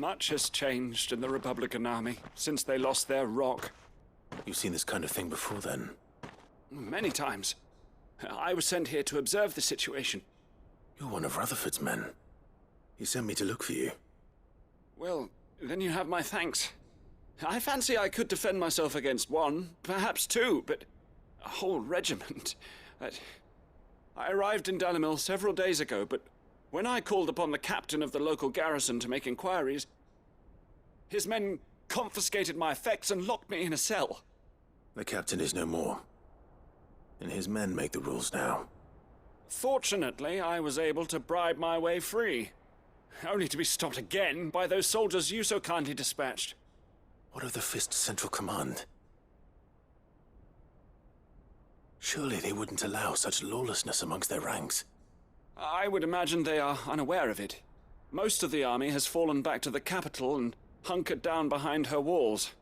Much has changed in the Republican Army since they lost their rock. You've seen this kind of thing before, then? Many times. I was sent here to observe the situation. You're one of Rutherford's men. He sent me to look for you. Well, then you have my thanks. I fancy I could defend myself against one, perhaps two, but a whole regiment. I arrived in Dalimil several days ago, but when I called upon the captain of the local garrison to make inquiries, his men confiscated my effects and locked me in a cell. The captain is no more, and his men make the rules now. Fortunately, I was able to bribe my way free, only to be stopped again by those soldiers you so kindly dispatched. What of the Fist Central Command? Surely they wouldn't allow such lawlessness amongst their ranks. I would imagine they are unaware of it. Most of the army has fallen back to the capital and hunkered down behind her walls.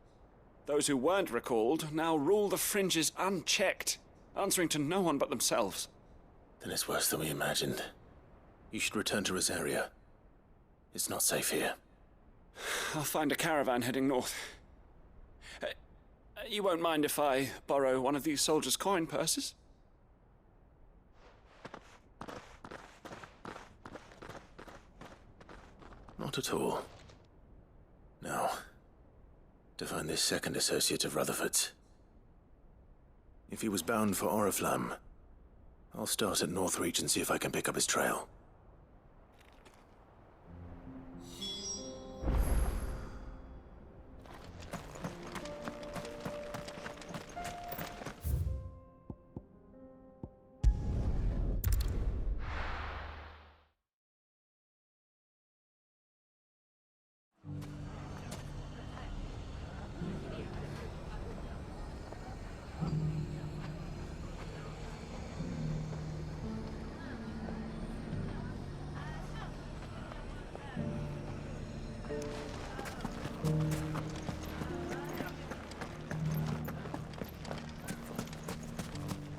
Those who weren't recalled now rule the fringes unchecked, answering to no one but themselves. Then it's worse than we imagined. You should return to Rosaria. It's not safe here. I'll find a caravan heading north. You won't mind if I borrow one of these soldiers' coin purses? Not at all. Now, to find this second associate of Rutherford's. If he was bound for Oriflamme, I'll start at Northreach and see if I can pick up his trail.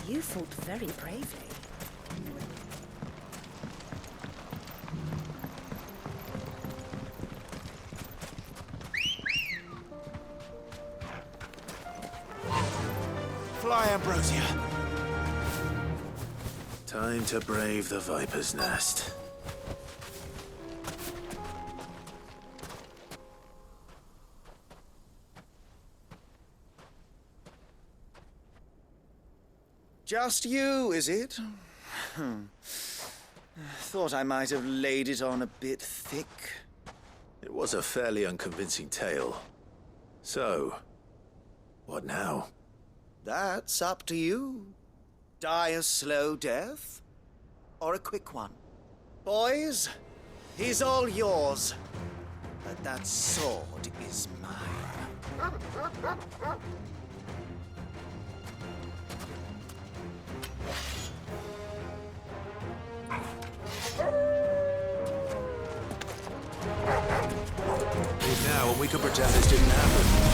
You fought very bravely. Fly, Ambrosia! Time to brave the Viper's Nest. Just you, is it? Thought I might have laid it on a bit thick. It was a fairly unconvincing tale. So, what now? That's up to you. Die a slow death, or a quick one. Boys, he's all yours. But that sword is mine. Leave now, and we can pretend this didn't happen.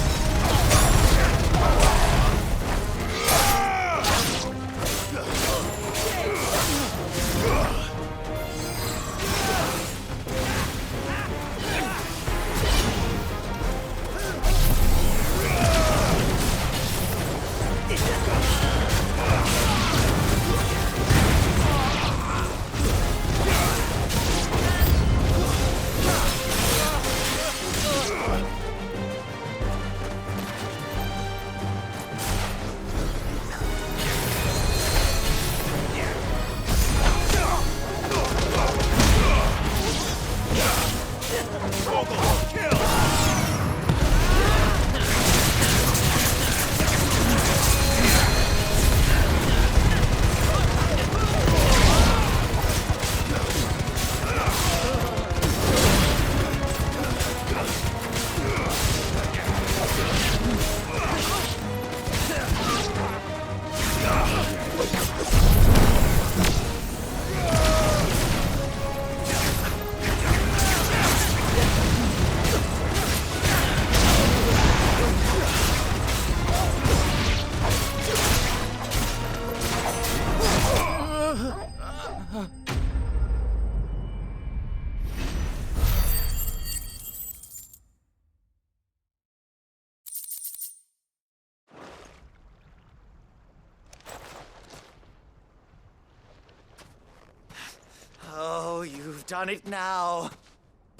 done it now.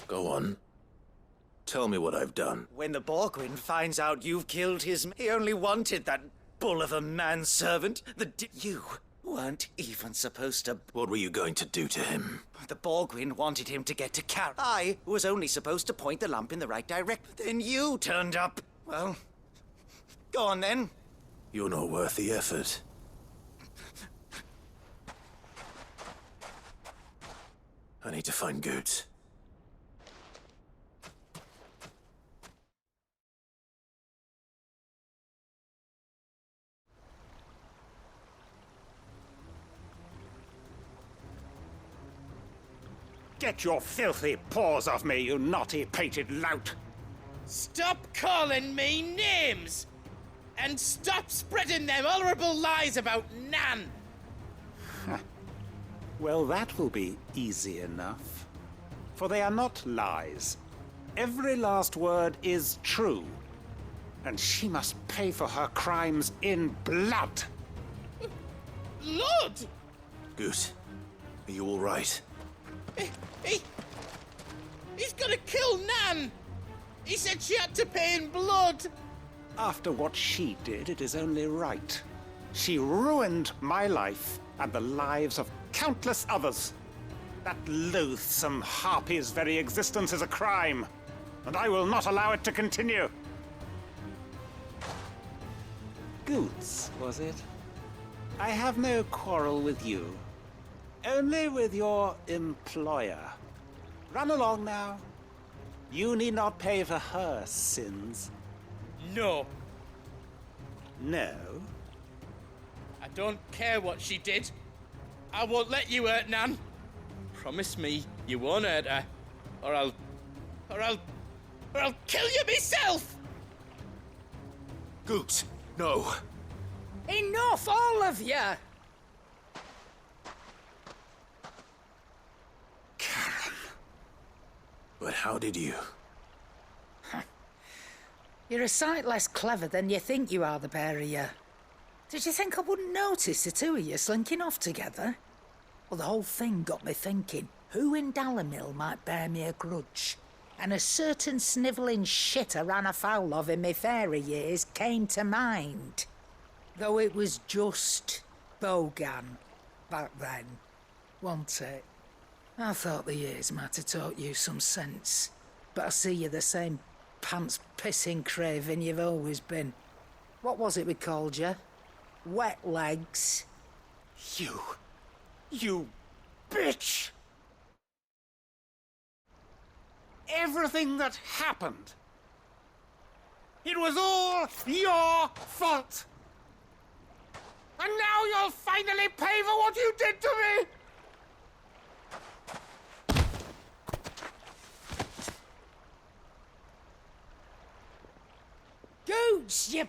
Go on. Tell me what I've done. When the Borgwyn finds out you've killed his... He only wanted that bull of a manservant. You weren't even supposed to... What were you going to do to him? The Borgwyn wanted him to get to Car. I was only supposed to point the lamp in the right direction. Then you turned up. Well, go on then. You're not worth the effort. I need to find Goots. Get your filthy paws off me, you naughty-pated lout! Stop calling me names! And stop spreading them horrible lies about Nan! Well, that will be easy enough. For they are not lies. Every last word is true. And she must pay for her crimes in blood. Lord! Goot, are you all right? He's gonna kill Nan! He said she had to pay in blood! After what she did, it is only right. She ruined my life and the lives of countless others. That loathsome harpy's very existence is a crime, and I will not allow it to continue. Goots, was it? I have no quarrel with you. Only with your employer. Run along now. You need not pay for her sins. No, No? I don't care what she did. I won't let you hurt Nan. Promise me you won't hurt her, or I'll kill you myself! Goot, no. Enough, all of you! Karen. But how did you? You're a sight less clever than you think you are, the pair of you. Did you think I wouldn't notice the two of you slinking off together? Well, the whole thing got me thinking, who in Dalimil might bear me a grudge? And a certain snivelling shit I ran afoul of in my fairy years came to mind. Though it was just Bogan back then, wasn't it? I thought the years might have taught you some sense, but I see you're the same pants-pissing craven you've always been. What was it we called you? Wet legs. You bitch! Everything that happened, it was all your fault! And now you'll finally pay for what you did to me! Goots, you...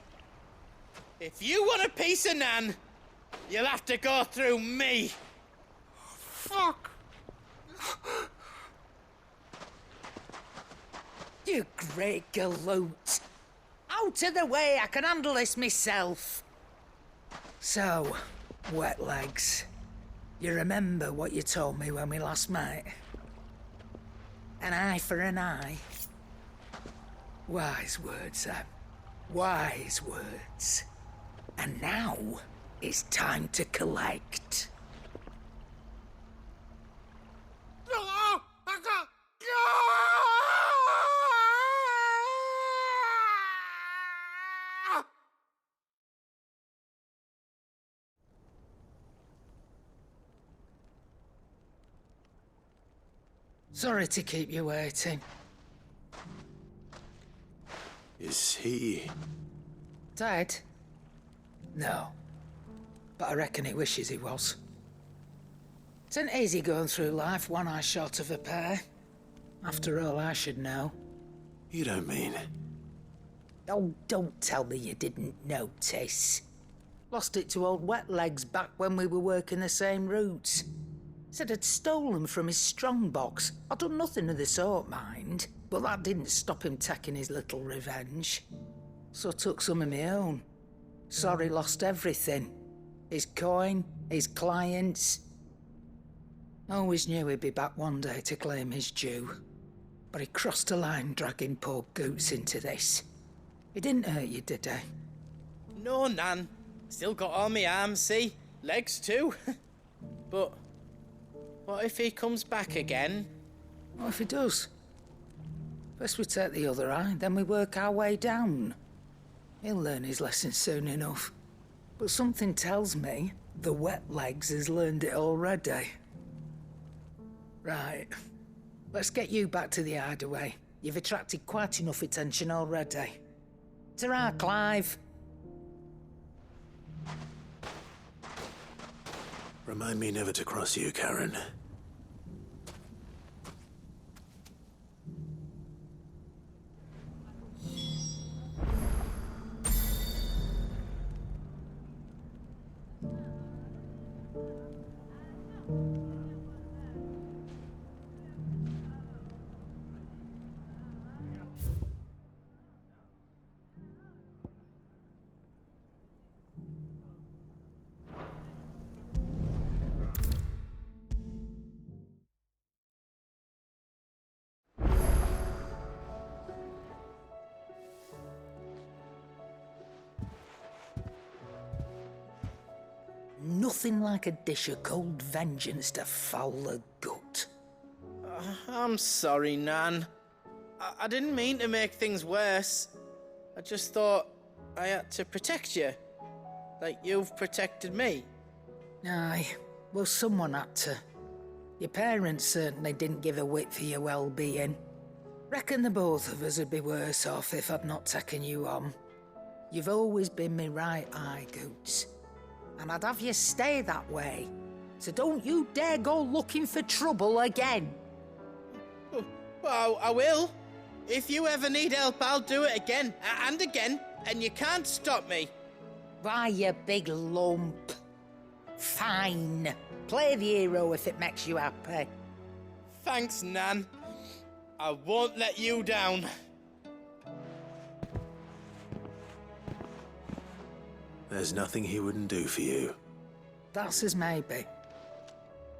If you want a piece of Nan, you'll have to go through me. Fuck! You great galoot. Out of the way, I can handle this myself. So, wet legs, you remember what you told me when we last met? An eye for an eye. Wise words, Sam. Wise words. And now, it's time to collect. Sorry to keep you waiting. Is he... Dead? No. But I reckon he wishes he was. It ain't easy going through life one eye short of a pair. After all, I should know. You don't mean... Oh, don't tell me you didn't notice. Lost it to old Wet Legs back when we were working the same routes. Said I'd stolen from his strongbox. I'd done nothing of the sort, mind. But that didn't stop him taking his little revenge. So I took some of my own. Sorry, lost everything. His coin, his clients. Always knew he'd be back one day to claim his due. But he crossed a line dragging poor Goots into this. He didn't hurt you, did he? No, Nan. Still got all my arms, see? Legs too. But what if he comes back again? What if he does? First we take the other eye, then we work our way down. He'll learn his lesson soon enough. But something tells me the wet legs has learned it already. Right. Let's get you back to the hideaway. You've attracted quite enough attention already. Ta-ra, Clive. Remind me never to cross you, Karen. Nothing like a dish of cold vengeance to foul the gut. I'm sorry, Nan. I didn't mean to make things worse. I just thought I had to protect you. Like you've protected me. Aye, well, someone had to. Your parents certainly didn't give a whit for your well-being. Reckon the both of us would be worse off if I'd not taken you on. You've always been me right eye, Goots. And I'd have you stay that way. So don't you dare go looking for trouble again. Well, I will. If you ever need help, I'll do it again and again, and you can't stop me. Why, you big lump. Fine. Play the hero if it makes you happy. Thanks, Nan. I won't let you down. There's nothing he wouldn't do for you. That's as maybe.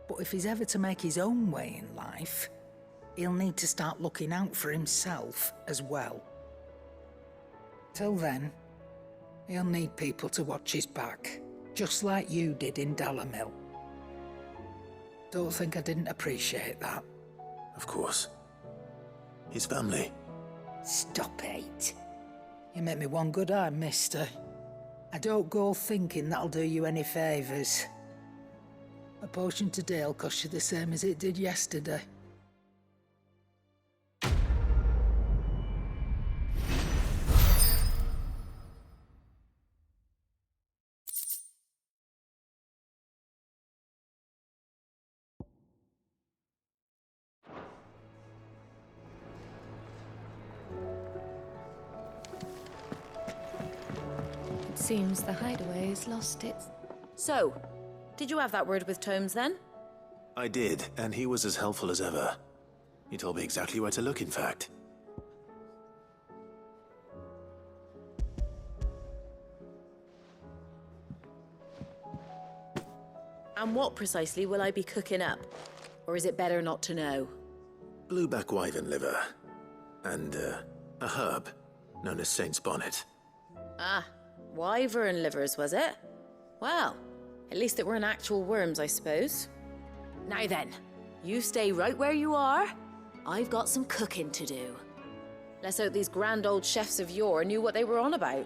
But if he's ever to make his own way in life, he'll need to start looking out for himself as well. Till then, he'll need people to watch his back, just like you did in Dalamil. Don't think I didn't appreciate that. Of course. His family. Stop it. You make me one good eye, mister. I don't go thinking that'll do you any favours. A potion today'll cost you the same as it did yesterday. Seems the hideaway's lost its... So, did you have that word with Tomes then? I did, and he was as helpful as ever. He told me exactly where to look, in fact. And what precisely will I be cooking up? Or is it better not to know? Blueback wyvern liver. And, a herb known as Saint's Bonnet. Ah, wyvern livers, was it? Well, at least it weren't actual worms, I suppose. Now then, you stay right where you are. I've got some cooking to do. Let's hope these grand old chefs of yore knew what they were on about.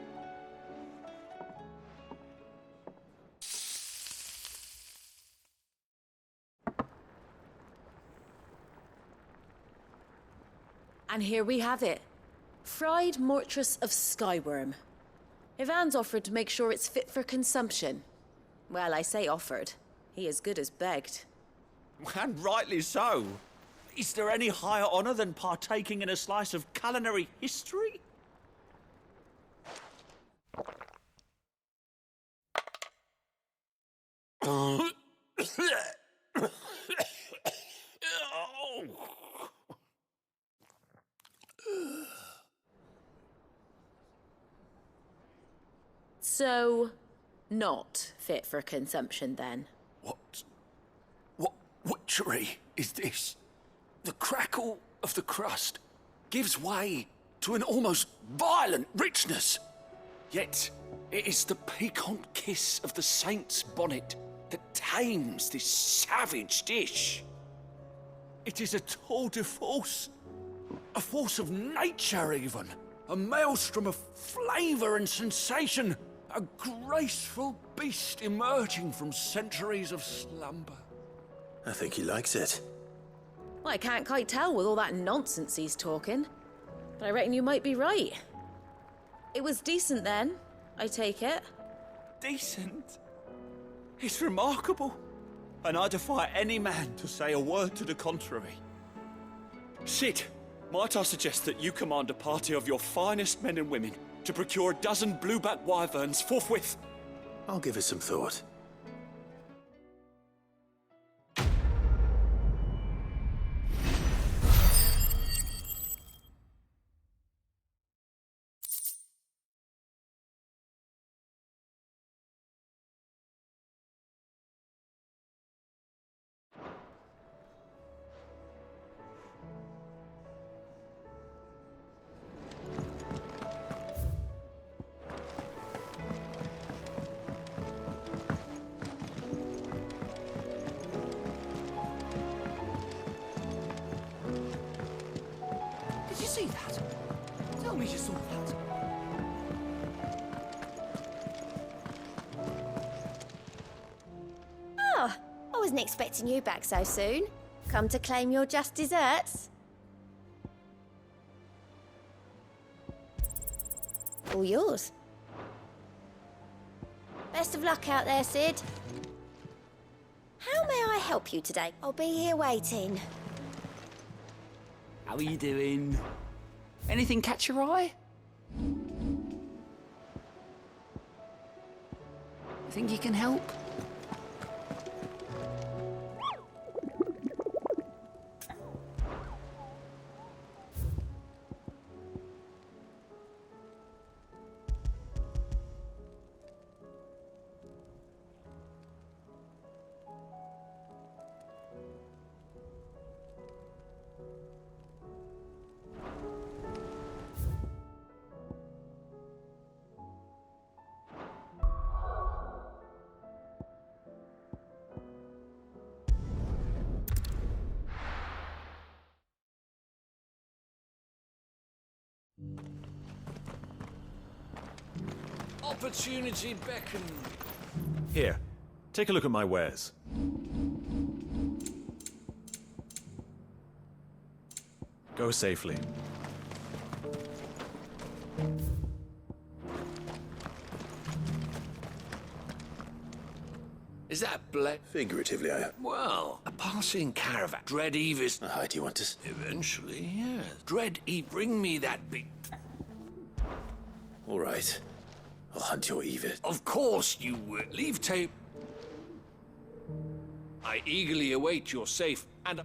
And here we have it. Fried mortress of skyworm. Ivan's offered to make sure it's fit for consumption. Well, I say offered. He as good as begged. And rightly so. Is there any higher honor than partaking in a slice of culinary history? So, not fit for consumption then? What? witchery is this? The crackle of the crust gives way to an almost violent richness. Yet, it is the piquant kiss of the saint's bonnet that tames this savage dish. It is a tour de force, a force of nature even, a maelstrom of flavour and sensation, a graceful beast emerging from centuries of slumber. I think he likes it. Well, I can't quite tell with all that nonsense he's talking. But I reckon you might be right. It was decent then, I take it. Decent? It's remarkable. And I defy any man to say a word to the contrary. Sid, might I suggest that you command a party of your finest men and women to procure a dozen blueback wyverns forthwith? I'll give it some thought. Did you see that? Tell me you saw that. Ah, I wasn't expecting you back so soon. Come to claim your just desserts? All yours. Best of luck out there, Sid. How may I help you today? I'll be here waiting. How are you doing? Anything catch your eye? Think you can help? Opportunity beckons. Here, take a look at my wares. Go safely. Is that Black? Figuratively, I have. Well, a passing caravan. Dread Eve is... How do you want us? Eventually, yes. Dread Eve, bring me that big... All right. I'll hunt your Eve. Of course you will. Leave tape. I eagerly await your safe and...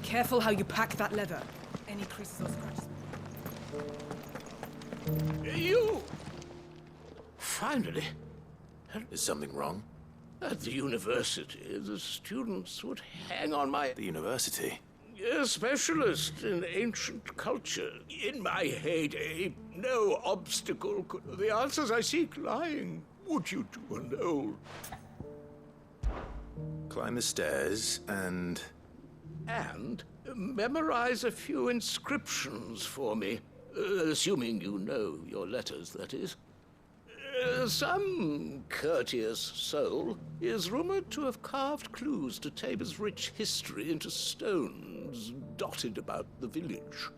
Careful how you pack that leather. Any creases or scratches. You! Finally. Is something wrong? At the university, the students would hang on my... The university? A specialist in ancient culture. In my heyday, no obstacle could... The answers I seek lying. Would you to an old... Climb the stairs and... And Memorize a few inscriptions for me, assuming you know your letters, that is. Some courteous soul is rumored to have carved clues to Tabor's rich history into stones dotted about the village.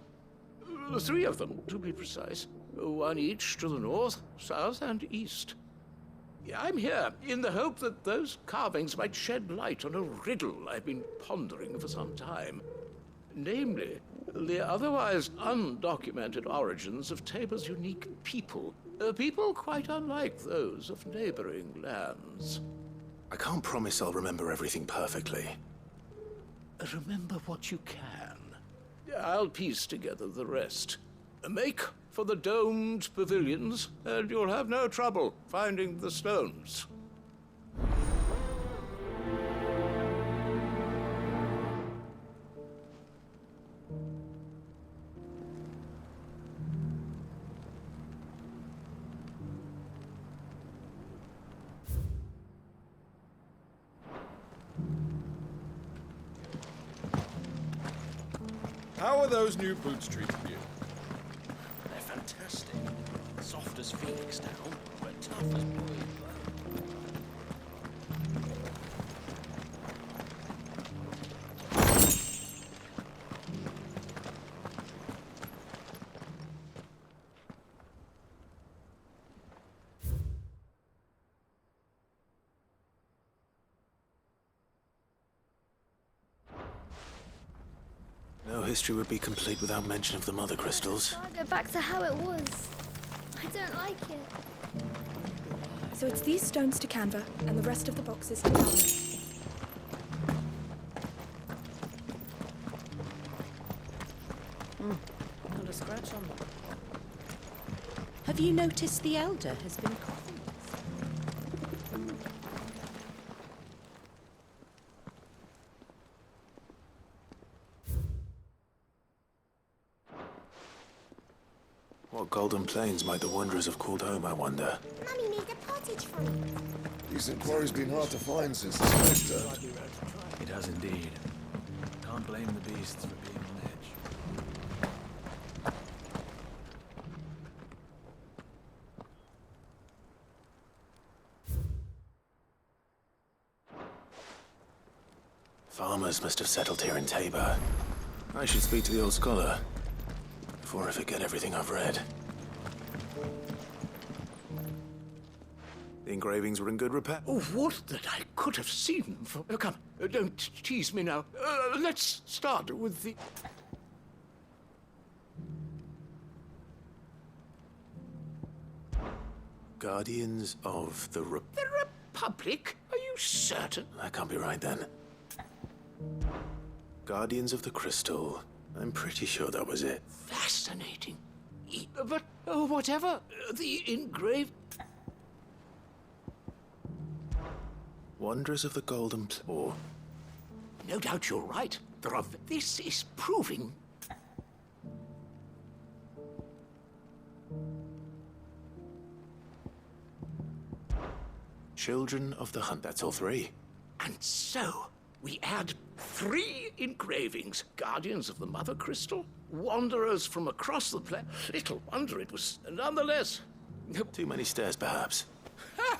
3 of them, to be precise. 1 each to the north, south, and east. I'm here in the hope that those carvings might shed light on a riddle I've been pondering for some time. Namely, the otherwise undocumented origins of Tabor's unique people. People quite unlike those of neighboring lands. I can't promise I'll remember everything perfectly. Remember what you can. I'll piece together the rest. Make for the domed pavilions, and you'll have no trouble finding the stones. How are those new boots treating you? They're fantastic. Soft as Phoenix down, but tough as boiled bone. No history would be complete without mention of the Mother Crystals. I'll go back to how it was. I don't like it. So it's these stones to Canva, and the rest of the boxes to Alan. Not a scratch on them. Have you noticed the Elder has been coughing? What golden plains might the wanderers have called home, I wonder? Mummy made a pottage from it. Decent quarry's been hard to find since the snow turned. It has indeed. Can't blame the beasts for being on edge. Farmers must have settled here in Tabor. I should speak to the old scholar before I forget everything I've read. The engravings were in good repair. Oh, would that I could have seen them for... Come, don't tease me now. Let's start with the... Guardians of the The Republic? Are you certain? That can't be right, then. Guardians of the Crystal. I'm pretty sure that was it. Fascinating. But whatever the engraved... Wanderers of the Golden Claw. No doubt you're right. This is proving... Children of the Hunt, that's all 3. And so, we add 3 engravings. Guardians of the Mother Crystal, wanderers from across the planet. Little wonder it was nonetheless. Too many stairs, perhaps. Ha!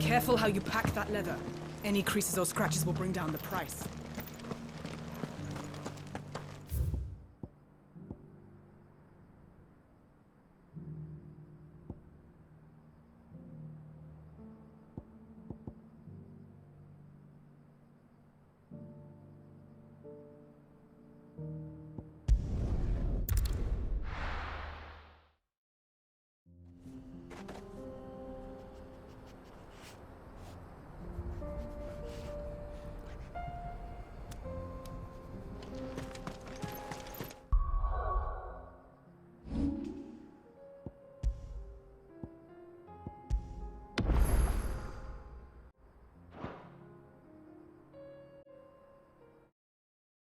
Careful how you pack that leather. Any creases or scratches will bring down the price.